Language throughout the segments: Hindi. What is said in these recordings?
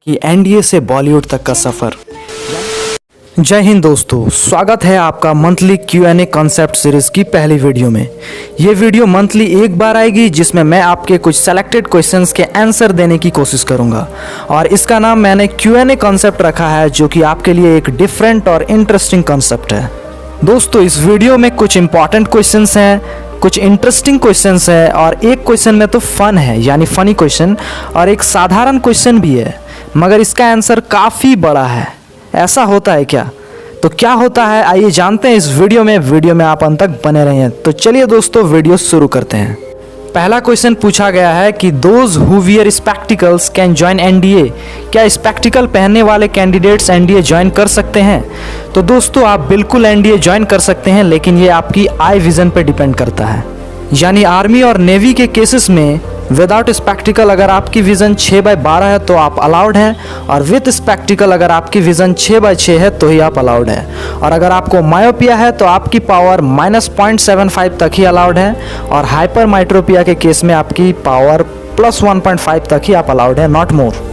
कि एनडीए से बॉलीवुड तक का सफर। जय हिंद दोस्तों, स्वागत है आपका मंथली Q&A कॉन्सेप्ट सीरीज की पहली वीडियो में। ये वीडियो मंथली एक बार आएगी जिसमें मैं आपके कुछ सेलेक्टेड क्वेश्चंस के आंसर देने की कोशिश करूंगा और इसका नाम मैंने Q&A कॉन्सेप्ट रखा है, जो कि आपके लिए एक डिफरेंट और इंटरेस्टिंग कॉन्सेप्ट है। दोस्तों, इस वीडियो में कुछ इंपॉर्टेंट क्वेश्चंस हैं, कुछ इंटरेस्टिंग क्वेश्चंस है और एक क्वेश्चन में तो फन है यानी फनी क्वेश्चन, और एक साधारण क्वेश्चन भी है मगर इसका आंसर काफ़ी बड़ा है। ऐसा होता है क्या? तो क्या होता है आइए जानते हैं इस वीडियो में आप अंत तक बने रहिए। तो चलिए दोस्तों, वीडियो शुरू करते हैं। पहला क्वेश्चन पूछा गया है कि those who wear spectacles can join NDA. क्या स्पेक्टिकल पहनने वाले कैंडिडेट्स एनडीए ज्वाइन कर सकते हैं? तो दोस्तों, आप बिल्कुल एनडीए ज्वाइन कर सकते हैं, लेकिन ये आपकी आई विजन पे डिपेंड करता है। यानी आर्मी और नेवी के केसेस में विदाउट स्पेक्टिकल अगर आपकी विज़न 6/12 है तो आप अलाउड हैं, और विथ स्पेक्टिकल अगर आपकी विज़न 6/6 है तो ही आप अलाउड है। और अगर आपको मायोपिया है तो आपकी पावर -0.75 तक ही अलाउड है, और हाइपर माइट्रोपिया के केस में आपकी पावर +1.5 तक ही आप अलाउड है, नॉट मोर।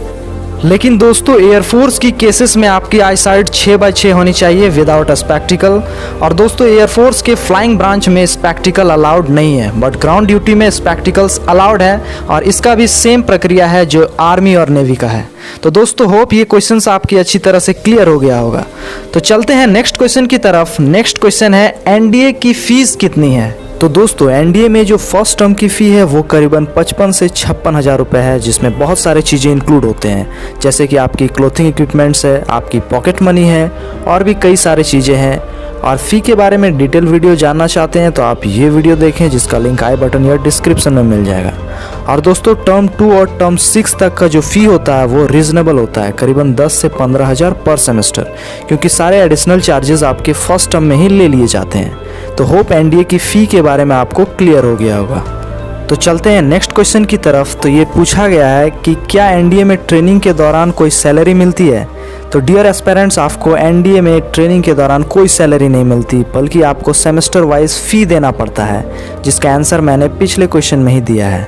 लेकिन दोस्तों, एयरफोर्स की केसेस में आपकी आई साइट 6/6 होनी चाहिए विदाउट स्पेक्टिकल। और दोस्तों, एयरफोर्स के फ्लाइंग ब्रांच में स्पेक्टिकल अलाउड नहीं है, बट ग्राउंड ड्यूटी में स्पेक्टिकल्स अलाउड है, और इसका भी सेम प्रक्रिया है जो आर्मी और नेवी का है। तो दोस्तों, होप ये क्वेश्चंस आपकी अच्छी तरह से क्लियर हो गया होगा। तो चलते हैं नेक्स्ट क्वेश्चन की तरफ। नेक्स्ट क्वेश्चन है, एनडीए की फीस कितनी है? तो दोस्तों, एनडीए में जो फर्स्ट टर्म की फ़ी है वो करीबन 55 से 56 हज़ार रुपये है, जिसमें बहुत सारे चीज़ें इंक्लूड होते हैं, जैसे कि आपकी क्लोथिंग इक्विपमेंट्स है, आपकी पॉकेट मनी है, और भी कई सारी चीज़ें हैं। और फ़ी के बारे में डिटेल वीडियो जानना चाहते हैं तो आप ये वीडियो देखें, जिसका लिंक आई बटन या डिस्क्रिप्शन में मिल जाएगा। और दोस्तों, टर्म 2 और टर्म 6 तक का जो फ़ी होता है वो रीज़नेबल होता है, करीबन 10 से 15 हज़ार पर सेमेस्टर, क्योंकि सारे एडिशनल चार्जेस आपके फर्स्ट टर्म में ही ले लिए जाते हैं। तो होप एनडीए की फ़ी के बारे में आपको क्लियर हो गया होगा। तो चलते हैं नेक्स्ट क्वेश्चन की तरफ। तो ये पूछा गया है कि क्या एनडीए में ट्रेनिंग के दौरान कोई सैलरी मिलती है? तो डियर एस्पिरेंट्स, आपको एनडीए में ट्रेनिंग के दौरान कोई सैलरी नहीं मिलती, बल्कि आपको सेमेस्टर वाइज फ़ी देना पड़ता है, जिसका आंसर मैंने पिछले क्वेश्चन में ही दिया है।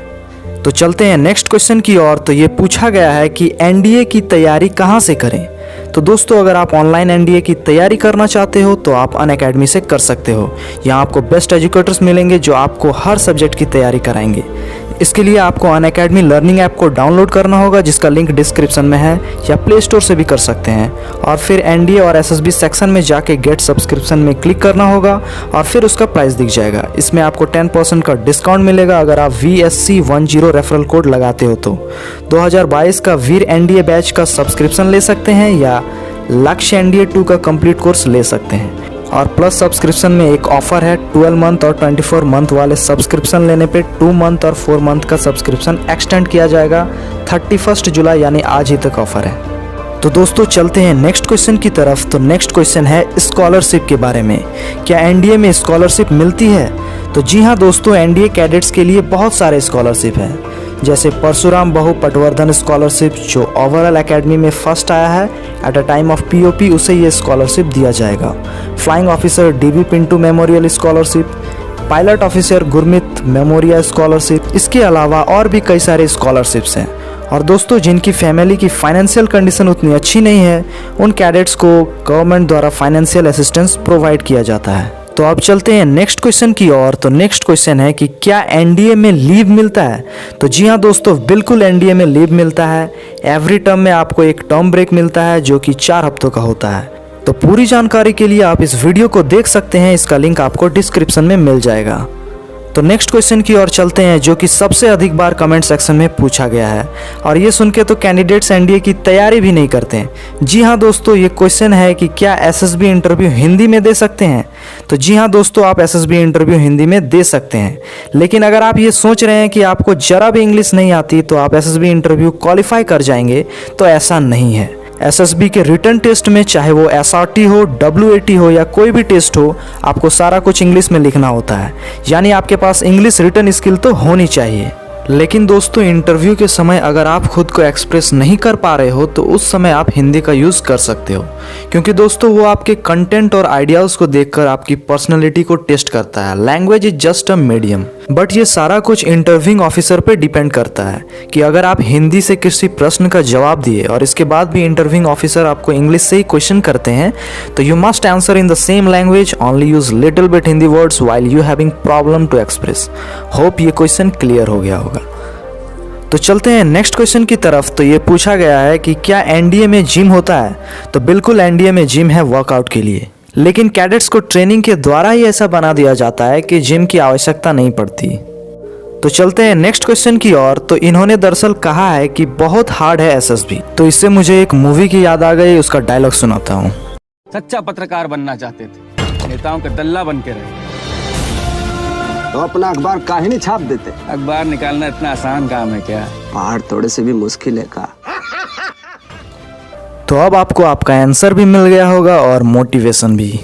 तो चलते हैं नेक्स्ट क्वेश्चन की ओर। तो ये पूछा गया है कि एनडीए की तैयारी कहाँ से करें? तो दोस्तों, अगर आप ऑनलाइन एनडीए की तैयारी करना चाहते हो तो आप अनअकैडमी से कर सकते हो। यहाँ आपको बेस्ट एजुकेटर्स मिलेंगे जो आपको हर सब्जेक्ट की तैयारी कराएंगे। इसके लिए आपको अनअकैडमी लर्निंग ऐप को डाउनलोड करना होगा, जिसका लिंक डिस्क्रिप्शन में है, या प्ले स्टोर से भी कर सकते हैं। और फिर एनडीए और एसएसबी सेक्शन में जाके गेट सब्सक्रिप्शन में क्लिक करना होगा, और फिर उसका प्राइस दिख जाएगा। इसमें आपको 10% का डिस्काउंट मिलेगा अगर आप VSC10 रेफरल कोड लगाते हो। तो 2022 का वीर एनडीए बैच का सब्सक्रिप्शन ले सकते हैं, या लक्ष्य एनडीए 2 का कंप्लीट कोर्स ले सकते हैं। और प्लस सब्सक्रिप्शन में एक ऑफर है, 12 मंथ और 24 मंथ वाले सब्सक्रिप्शन लेने पे 2 मंथ और 4 मंथ का सब्सक्रिप्शन एक्सटेंड किया जाएगा। 31 जुलाई यानी आज ही तक ऑफर है। तो दोस्तों, चलते हैं नेक्स्ट क्वेश्चन की तरफ। तो नेक्स्ट क्वेश्चन है स्कॉलरशिप के बारे में। क्या एनडीए में स्कॉलरशिप मिलती है? तो जी हाँ दोस्तों, एनडीए कैडेट्स के लिए बहुत सारे स्कॉलरशिप हैं, जैसे परशुराम बहु पटवर्धन स्कॉलरशिप, जो ओवरऑल एकेडमी में फर्स्ट आया है at a time of POP, उसे ये स्कॉलरशिप दिया जाएगा। Flying officer dB Pintu memorial scholarship, pilot officer Gurmeet memorial scholarship, इसके अलावा और भी कई सारे स्कॉलरशिप्स हैं। और दोस्तों, जिनकी फैमिली की फाइनेंशियल कंडीशन उतनी अच्छी नहीं है, उन कैडेट्स को गवर्नमेंट द्वारा फाइनेंशियल असिस्टेंस प्रोवाइड किया जाता है। तो अब चलते हैं नेक्स्ट क्वेश्चन की ओर। तो नेक्स्ट क्वेश्चन है कि क्या एनडीए में लीव मिलता है? तो जी हाँ दोस्तों, बिल्कुल एनडीए में लीव मिलता है। एवरी टर्म में आपको एक टर्म ब्रेक मिलता है, जो कि 4 हफ्तों का होता है। तो पूरी जानकारी के लिए आप इस वीडियो को देख सकते हैं, इसका लिंक आपको डिस्क्रिप्शन में मिल जाएगा। तो नेक्स्ट क्वेश्चन की ओर चलते हैं, जो कि सबसे अधिक बार कमेंट सेक्शन में पूछा गया है, और ये सुन के तो कैंडिडेट्स एनडीए की तैयारी भी नहीं करते हैं। जी हाँ दोस्तों, ये क्वेश्चन है कि क्या एसएसबी इंटरव्यू हिंदी में दे सकते हैं? तो जी हाँ दोस्तों, आप एसएसबी इंटरव्यू हिंदी में दे सकते हैं। लेकिन अगर आप ये सोच रहे हैं कि आपको जरा भी इंग्लिश नहीं आती तो आप एसएसबी इंटरव्यू क्वालिफाई कर जाएंगे, तो ऐसा नहीं है। एसएसबी के रिटन टेस्ट में, चाहे वो एसआरटी हो, WAT हो, या कोई भी टेस्ट हो, आपको सारा कुछ इंग्लिश में लिखना होता है। यानी आपके पास इंग्लिश रिटन स्किल तो होनी चाहिए। लेकिन दोस्तों इंटरव्यू के समय अगर आप खुद को एक्सप्रेस नहीं कर पा रहे हो तो उस समय आप हिंदी का यूज़ कर सकते हो, क्योंकि दोस्तों वो आपके कंटेंट और आइडियाज़ को देखकर आपकी पर्सनैलिटी को टेस्ट करता है। Language is just a medium, but ये सारा कुछ इंटरव्यूइंग ऑफिसर पे डिपेंड करता है कि अगर आप हिंदी से किसी प्रश्न का जवाब दिए और इसके बाद भी इंटरव्यूइंग ऑफिसर आपको इंग्लिश से ही क्वेश्चन करते हैं तो you must answer in the same language, only use little bit Hindi words while you having problem to express. Hope ये क्वेश्चन क्लियर हो गया होगा। तो चलते हैं नेक्स्ट क्वेश्चन की तरफ। तो ये पूछा गया है कि क्या एनडीए में जिम होता है? तो बिल्कुल एनडीए में जिम है वर्कआउट के लिए, लेकिन कैडेट्स को ट्रेनिंग के द्वारा ही ऐसा बना दिया जाता है कि जिम की आवश्यकता नहीं पड़ती। तो चलते हैं नेक्स्ट क्वेश्चन की ओर। तो इन्होंने दरअसल कहा है कि बहुत हार्ड है एसएसबी। तो इससे मुझे एक मूवी की याद आ गई, उसका डायलॉग सुनाता हूँ। सच्चा पत्रकार बनना चाहते थे, नेताओं के दल्ला बन के रहे। तो अपना अखबार काहे नहीं छाप देते? अखबार निकालना इतना आसान काम है क्या? पहाड़ तोड़े से भी मुश्किल है का? तो अब आपको आपका आंसर भी मिल गया होगा और मोटिवेशन भी।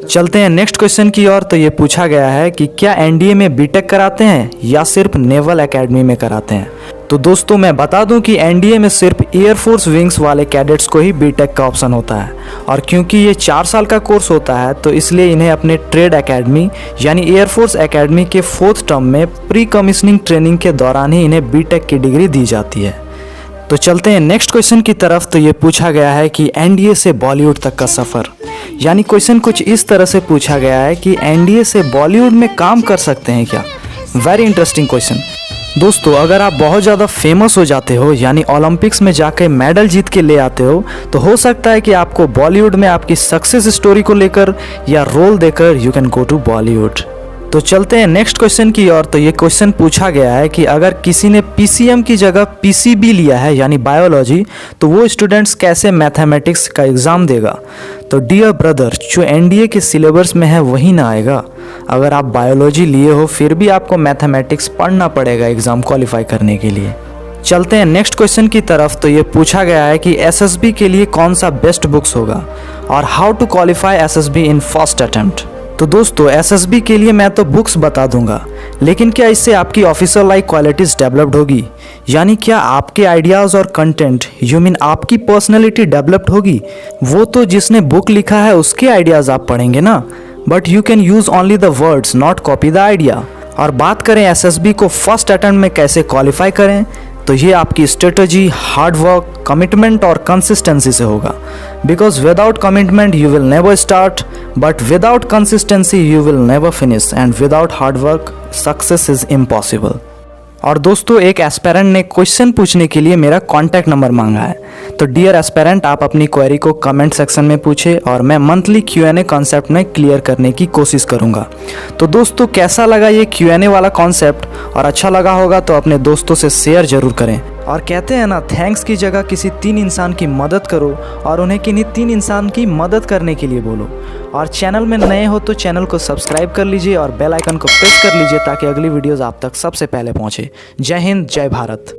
चलते हैं नेक्स्ट क्वेश्चन की ओर। तो ये पूछा गया है कि क्या एनडीए में बीटेक कराते हैं या सिर्फ नेवल एकेडमी में कराते हैं? तो दोस्तों मैं बता दूं कि एनडीए में सिर्फ एयरफोर्स विंग्स वाले कैडेट्स को ही बीटेक का ऑप्शन होता है, और क्योंकि ये 4 साल का कोर्स होता है तो इसलिए इन्हें अपने ट्रेड एकेडमी यानी एयरफोर्स एकेडमी के 4th टर्म में प्री कमीशनिंग ट्रेनिंग के दौरान ही इन्हें बीटेक की डिग्री दी जाती है। तो चलते हैं नेक्स्ट क्वेश्चन की तरफ। तो ये पूछा गया है कि एनडीए से बॉलीवुड तक का सफ़र, यानी क्वेश्चन कुछ इस तरह से पूछा गया है कि एनडीए से बॉलीवुड में काम कर सकते हैं क्या? Very interesting question. दोस्तों अगर आप बहुत ज़्यादा फेमस हो जाते हो यानी ओलंपिक्स में जाकर मेडल जीत के ले आते हो तो हो सकता है कि आपको बॉलीवुड में आपकी सक्सेस स्टोरी को लेकर या रोल देकर you can go to Bollywood. तो चलते हैं नेक्स्ट क्वेश्चन की ओर। तो ये क्वेश्चन पूछा गया है कि अगर किसी ने पीसीएम की जगह पीसीबी लिया है यानी बायोलॉजी तो वो स्टूडेंट्स कैसे मैथमेटिक्स का एग्ज़ाम देगा? तो डियर ब्रदर, जो एनडीए के सिलेबस में है वही ना आएगा। अगर आप बायोलॉजी लिए हो फिर भी आपको मैथमेटिक्स पढ़ना पड़ेगा एग्ज़ाम क्वालिफाई करने के लिए। चलते हैं नेक्स्ट क्वेश्चन की तरफ। तो ये पूछा गया है कि एसएसबी के लिए कौन सा बेस्ट बुक्स होगा और how to qualify SSB in first attempt. तो दोस्तों एसएसबी के लिए मैं तो बुक्स बता दूंगा, लेकिन क्या इससे आपकी ऑफिसर लाइक क्वालिटीज़ डेवलप्ड होगी? यानी क्या आपके आइडियाज़ और कंटेंट यू मीन आपकी पर्सनैलिटी डेवलप्ड होगी? वो तो जिसने बुक लिखा है उसके आइडियाज़ आप पढ़ेंगे ना, but you can use only the words not copy the idea. और बात करें एसएसबी को फर्स्ट अटेम्प्ट में कैसे क्वालिफाई करें, तो ये आपकी स्ट्रेटजी, हार्ड वर्क, कमिटमेंट और कंसिस्टेंसी से होगा। Because without commitment you will never start, but without consistency you will never finish, and without hard work success is impossible. और दोस्तों एक एस्पेरेंट ने क्वेश्चन पूछने के लिए मेरा कॉन्टैक्ट नंबर मांगा है। तो डियर एस्पेरेंट, आप अपनी क्वेरी को कमेंट सेक्शन में पूछे और मैं मंथली Q&A कॉन्सेप्ट में क्लियर करने की कोशिश करूंगा। तो दोस्तों कैसा लगा ये Q&A वाला कॉन्सेप्ट? और अच्छा लगा होगा तो अपने दोस्तों से शेयर जरूर करें। और कहते हैं ना, थैंक्स की जगह किसी 3 इंसान की मदद करो और उन्हें किन्हीं 3 इंसान की मदद करने के लिए बोलो। और चैनल में नए हो तो चैनल को सब्सक्राइब कर लीजिए और बेल आइकन को प्रेस कर लीजिए ताकि अगली वीडियोस आप तक सबसे पहले पहुंचे। जय हिंद, जय भारत।